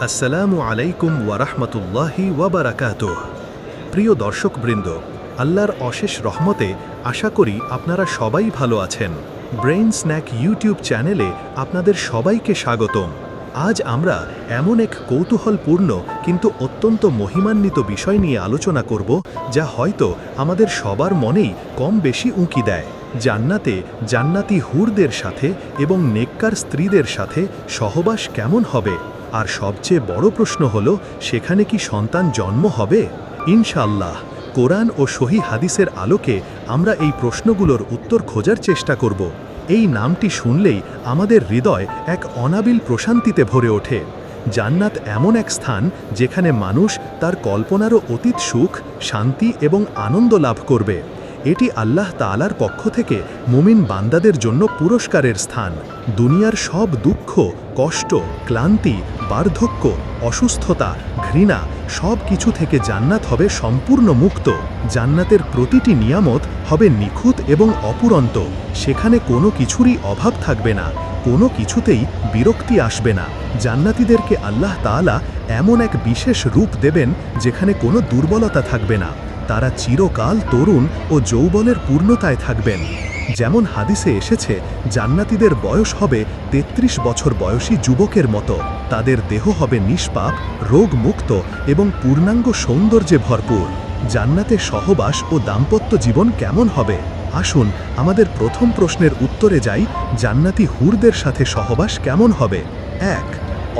আসসালামু আলাইকুম ওয়ারাহমাতুল্লাহি ওয়াবারাকাতুহ। প্রিয় দর্শকবৃন্দ, আল্লাহর অশেষ রহমতে আশা করি আপনারা সবাই ভালো আছেন। ব্রেইন স্ন্যাক ইউটিউব চ্যানেলে আপনাদের সবাইকে স্বাগতম। আজ আমরা এমন এক কৌতূহলপূর্ণ কিন্তু অত্যন্ত মহিমান্বিত বিষয় নিয়ে আলোচনা করব, যা হয়তো আমাদের সবার মনেই কম বেশি উঁকি দেয়। জান্নাতি হুরদের সাথে এবং নেককার স্ত্রীদের সাথে সহবাস কেমন হবে? আর সবচেয়ে বড় প্রশ্ন হলো, সেখানে কি সন্তান জন্ম হবে? ইনশাআল্লাহ কোরআন ও সহিহ হাদিসের আলোকে আমরা এই প্রশ্নগুলোর উত্তর খোঁজার চেষ্টা করব। এই নামটি শুনলেই আমাদের হৃদয় এক অনাবিল প্রশান্তিতে ভরে ওঠে। জান্নাত এমন এক স্থান যেখানে মানুষ তার কল্পনারও অতীত সুখ, শান্তি এবং আনন্দ লাভ করবে। এটি আল্লাহ তাআলার পক্ষ থেকে মুমিন বান্দাদের জন্য পুরস্কারের স্থান। দুনিয়ার সব দুঃখ, কষ্ট, ক্লান্তি, বার্ধক্য, অসুস্থতা, ঘৃণা সব কিছু থেকে জান্নাত হবে সম্পূর্ণ মুক্ত। জান্নাতের প্রতিটি নিয়ামত হবে নিখুঁত এবং অপুরন্ত। সেখানে কোনো কিছুরই অভাব থাকবে না, কোনো কিছুতেই বিরক্তি আসবে না। জান্নাতীদেরকে আল্লাহ তাআলা এমন এক বিশেষ রূপ দেবেন যেখানে কোনো দুর্বলতা থাকবে না। তারা চিরকাল তরুণ ও যৌবনের পূর্ণতায় থাকবেন। যেমন হাদিসে এসেছে, জান্নাতীদের বয়স হবে ৩৩ বছর বয়সী যুবকের মতো। তাদের দেহ হবে নিষ্পাপ, রোগমুক্ত এবং পূর্ণাঙ্গ সৌন্দর্যে ভরপুর। জান্নাতে সহবাস ও দাম্পত্য জীবন কেমন হবে? আসুন আমাদের প্রথম প্রশ্নের উত্তরে যাই। জান্নাতি হুরদের সাথে সহবাস কেমন হবে? ১.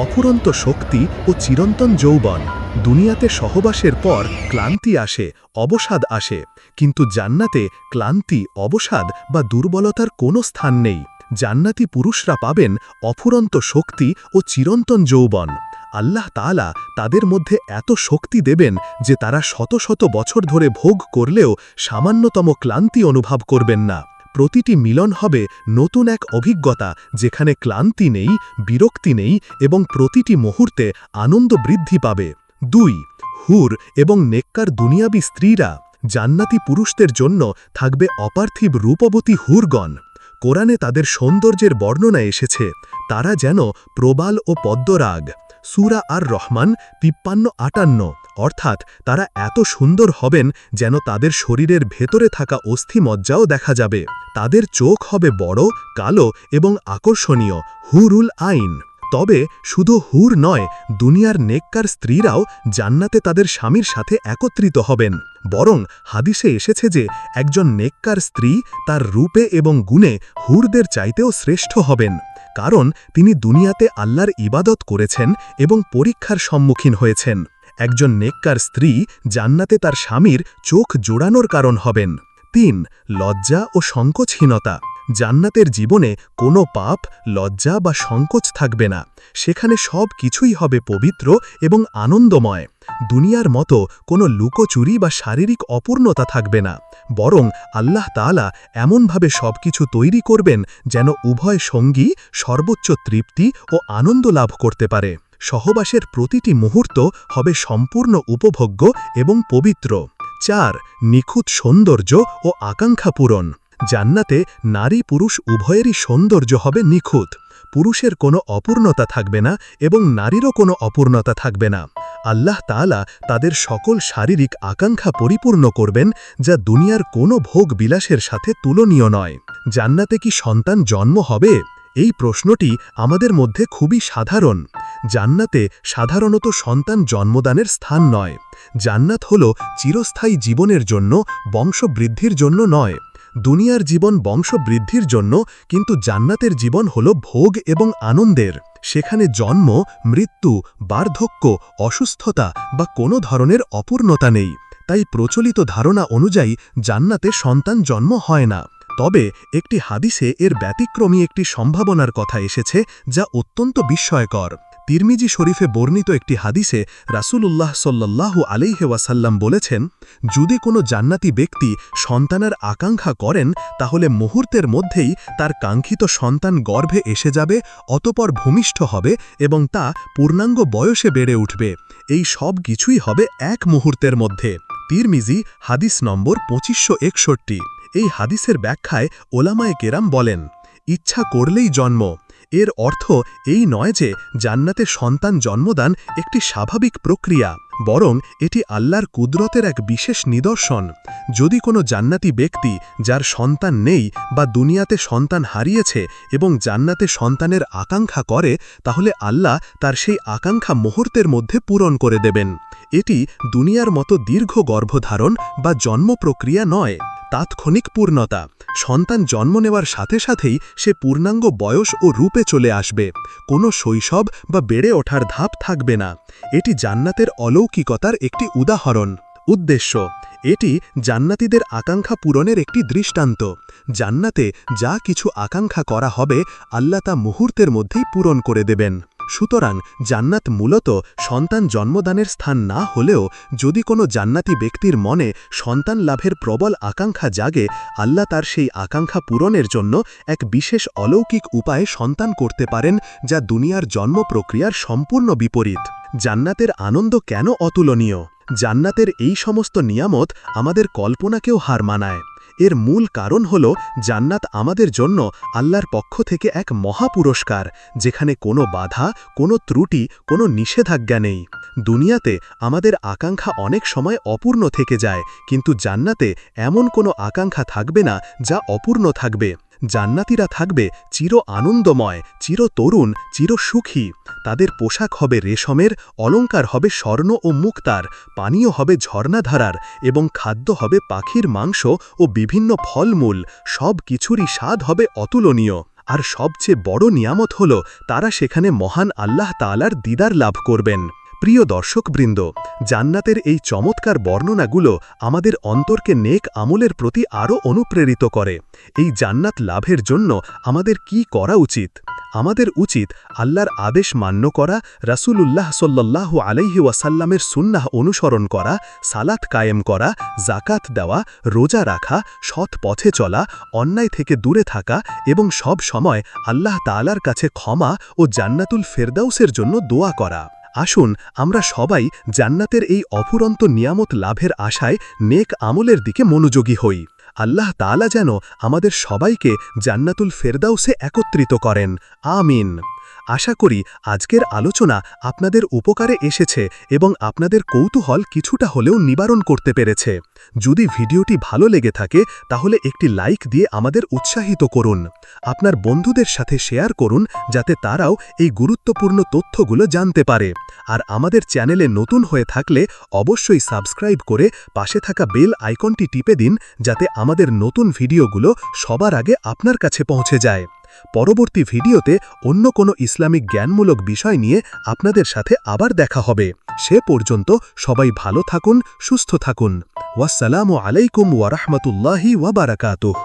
অফুরন্ত শক্তি ও চিরন্তন যৌবন। দুনিয়াতে সহবাসের পর ক্লান্তি আসে, অবসাদ আসে, কিন্তু জান্নাতে ক্লান্তি, অবসাদ বা দুর্বলতার কোনো স্থান নেই। জান্নাতি পুরুষরা পাবেন অফুরন্ত শক্তি ও চিরন্তন যৌবন। আল্লাহ তাআলা তাদের মধ্যে এত শক্তি দেবেন যে তারা শত শত বছর ধরে ভোগ করলেও সামান্যতম ক্লান্তি অনুভব করবেন না। প্রতিটি মিলন হবে নতুন এক অভিজ্ঞতা, যেখানে ক্লান্তি নেই, বিরক্তি নেই এবং প্রতিটি মুহূর্তে আনন্দ বৃদ্ধি পাবে। ২. হুর এবং নেককার দুনিয়াবী স্ত্রীরা। জান্নাতি পুরুষদের জন্য থাকবে অপার্থিব রূপবতী হুরগণ। কোরআনে তাদের সৌন্দর্যের বর্ণনা এসেছে, তারা যেন প্রবাল ও পদ্মরাগ। সূরা আর রহমান ৫৩-৫৮, অর্থাৎ তারা এত সুন্দর হবেন যেন তাদের শরীরের ভেতরে থাকা অস্থিমজ্জাও দেখা যাবে। তাদের চোখ হবে বড়, কালো এবং আকর্ষণীয়, হুরুল আইন। তবে শুধু হুর নয়, দুনিয়ার নেককার স্ত্রীরাও জান্নাতে তাদের স্বামীর সাথে একত্রিত হবেন। বরং হাদিসে এসেছে যে একজন নেককার স্ত্রী তার রূপে এবং গুণে হুরদের চাইতেও শ্রেষ্ঠ হবেন, কারণ তিনি দুনিয়াতে আল্লাহর ইবাদত করেছেন এবং পরীক্ষার সম্মুখীন হয়েছেন। একজন নেককার স্ত্রী জান্নাতে তার স্বামীর চোখ জোড়ানোর কারণ হবেন। ৩. লজ্জা ও সংকোচহীনতা। জান্নাতের জীবনে কোনো পাপ, লজ্জা বা সংকোচ থাকবে না। সেখানে সব কিছুই হবে পবিত্র এবং আনন্দময়। দুনিয়ার মতো কোনো লুকোচুরি বা শারীরিক অপূর্ণতা থাকবে না, বরং আল্লাহ তাআলা এমনভাবে সবকিছু তৈরি করবেন যেন উভয় সঙ্গী সর্বোচ্চ তৃপ্তি ও আনন্দ লাভ করতে পারে। সহবাসের প্রতিটি মুহূর্ত হবে সম্পূর্ণ উপভোগ্য এবং পবিত্র। ৪. নিখুঁত সৌন্দর্য ও আকাঙ্ক্ষা পূরণ। জান্নাতে নারী পুরুষ উভয়েরই সৌন্দর্য হবে নিখুঁত। পুরুষের কোনো অপূর্ণতা থাকবে না এবং নারীরও কোনো অপূর্ণতা থাকবে না। আল্লাহ তাআলা তাদের সকল শারীরিক আকাঙ্ক্ষা পরিপূর্ণ করবেন, যা দুনিয়ার কোনো ভোগ বিলাসের সাথে তুলনীয় নয়। জান্নাতে কি সন্তান জন্ম হবে? এই প্রশ্নটি আমাদের মধ্যে খুবই সাধারণ। জান্নাতে সাধারণত সন্তান জন্মদানের স্থান নয়। জান্নাত হল চিরস্থায়ী জীবনের জন্য, বংশবৃদ্ধির জন্য নয়। দুনিয়ার জীবন বংশবৃদ্ধির জন্য, কিন্তু জান্নাতের জীবন হল ভোগ এবং আনন্দের। সেখানে জন্ম, মৃত্যু, বার্ধক্য, অসুস্থতা বা কোনো ধরনের অপূর্ণতা নেই। তাই প্রচলিত ধারণা অনুযায়ী জান্নাতে সন্তান জন্ম হয় না। তবে একটি হাদিসে এর ব্যতিক্রমী একটি সম্ভাবনার কথা এসেছে, যা অত্যন্ত বিস্ময়কর। তিরমিজি শরীফে বর্ণিত একটি হাদিসে রাসূলুল্লাহ সাল্লাল্লাহু আলাইহি ওয়াসাল্লাম বলেছেন, যদি কোনো জান্নাতি ব্যক্তি সন্তানের আকাঙ্ক্ষা করেন, তাহলে মুহূর্তের মধ্যেই তার কাঙ্ক্ষিত সন্তান গর্ভে এসে যাবে, অতঃপর ভূমিষ্ঠ হবে এবং তা পূর্ণাঙ্গ বয়সে বেড়ে উঠবে। এই সব কিছুই হবে এক মুহূর্তের মধ্যে। তিরমিজি হাদিস নম্বর ২৫৬১। এই হাদিসের ব্যাখ্যায় ওলামায়ে কেরাম বলেন, ইচ্ছা করলেই জন্ম। এর অর্থ এই নয় যে জান্নাতে সন্তান জন্মদান একটি স্বাভাবিক প্রক্রিয়া, বরং এটি আল্লাহর কুদরতের এক বিশেষ নিদর্শন। যদি কোনো জান্নাতি ব্যক্তি যার সন্তান নেই বা দুনিয়াতে সন্তান হারিয়েছে এবং জান্নাতে সন্তানের আকাঙ্ক্ষা করে, তাহলে আল্লাহ তার সেই আকাঙ্ক্ষা মুহূর্তের মধ্যে পূরণ করে দেবেন। এটি দুনিয়ার মতো দীর্ঘ গর্ভধারণ বা জন্ম প্রক্রিয়া নয়, তাৎক্ষণিক পূর্ণতা। সন্তান জন্ম নেওয়ার সাথে সাথেই সে পূর্ণাঙ্গ বয়স ও রূপে চলে আসবে, কোনো শৈশব বা বেড়ে ওঠার ধাপ থাকবে না। এটি জান্নাতের অলৌকিকতার একটি উদাহরণ। উদ্দেশ্য: এটি জান্নাতীদের আকাঙ্ক্ষা পূরণের একটি দৃষ্টান্ত। জান্নাতে যা কিছু আকাঙ্ক্ষা করা হবে, আল্লাহ তা মুহূর্তের মধ্যেই পূরণ করে দেবেন। সুতরাং জান্নাত মূলত সন্তান জন্মদানের স্থান না হলেও যদি কোনো জান্নাতি ব্যক্তির মনে সন্তান লাভের প্রবল আকাঙ্ক্ষা জাগে, আল্লাহ তার সেই আকাঙ্ক্ষা পূরণের জন্য এক বিশেষ অলৌকিক উপায়ে সন্তান করতে পারেন, যা দুনিয়ার জন্ম প্রক্রিয়ার সম্পূর্ণ বিপরীত। জান্নাতের আনন্দ কেন অতুলনীয়? জান্নাতের এই সমস্ত নিয়ামত আমাদের কল্পনাকেও হার মানায়। এর মূল কারণ হল জান্নাত আমাদের জন্য আল্লাহর পক্ষ থেকে এক মহাপুরস্কার, যেখানে কোনো বাধা, কোনো ত্রুটি, কোনো নিষেধাজ্ঞা নেই। দুনিয়াতে আমাদের আকাঙ্ক্ষা অনেক সময় অপূর্ণ থেকে যায়, কিন্তু জান্নাতে এমন কোনো আকাঙ্ক্ষা থাকবে না যা অপূর্ণ থাকবে। জান্নাতীরা থাকবে চির আনন্দময়, চির তরুণ, চির সুখী। তাদের পোশাক হবে রেশমের, অলংকার হবে স্বর্ণ ও মুক্তার, পানীয় হবে ঝর্ণাধারার এবং খাদ্য হবে পাখির মাংস ও বিভিন্ন ফলমূল। সব কিছুরই স্বাদ হবে অতুলনীয়। আর সবচেয়ে বড় নিয়ামত হল তারা সেখানে মহান আল্লাহ তাআলার দিদার লাভ করবেন। প্রিয় দর্শকবৃন্দ, জান্নাতের এই চমৎকার বর্ণনাগুলো আমাদের অন্তরকে নেক আমলের প্রতি আরও অনুপ্রেরিত করে। এই জান্নাত লাভের জন্য আমাদের কি করা উচিত? আমাদের উচিত আল্লাহর আদেশ মান্য করা, রাসূলুল্লাহ সাল্লাল্লাহু আলাইহি ওয়াসাল্লামের সুন্নাহ অনুসরণ করা, সালাত কায়েম করা, যাকাত দেওয়া, রোজা রাখা, সৎ পথে চলা, অন্যায় থেকে দূরে থাকা এবং সব সময় আল্লাহ তাআলার কাছে ক্ষমা ও জান্নাতুল ফেরদাউসের জন্য দোয়া করা। আসুন আমরা সবাই জান্নাতের এই অফুরন্ত নিয়ামত লাভের আশায় নেক আমলের দিকে মনোযোগী হই। আল্লাহ তাআলা যেন আমাদের সবাইকে জান্নাতুল ফেরদাউসে একত্রিত করেন। আমিন। আশা করি আজকের আলোচনা আপনাদের উপকারে এসেছে এবং আপনাদের কৌতূহল কিছুটা হলেও নিবারণ করতে পেরেছে। যদি ভিডিওটি ভালো লেগে থাকে তাহলে একটি লাইক দিয়ে আমাদের উৎসাহিত করুন। আপনার বন্ধুদের সাথে শেয়ার করুন যাতে তারাও এই গুরুত্বপূর্ণ তথ্যগুলো জানতে পারে। আর আমাদের চ্যানেলে নতুন হয়ে থাকলে অবশ্যই সাবস্ক্রাইব করে পাশে থাকা বেল আইকনটি টিপে দিন, যাতে আমাদের নতুন ভিডিওগুলো সবার আগে আপনার কাছে পৌঁছে যায়। পরবর্তী ভিডিওতে অন্য কোনো ইসলামিক জ্ঞানমূলক বিষয় নিয়ে আপনাদের সাথে আবার দেখা হবে। সে পর্যন্ত সবাই ভালো থাকুন, সুস্থ থাকুন। ওয়াসসালামু আলাইকুম ওয়া রাহমাতুল্লাহি ওয়া বারাকাতুহু।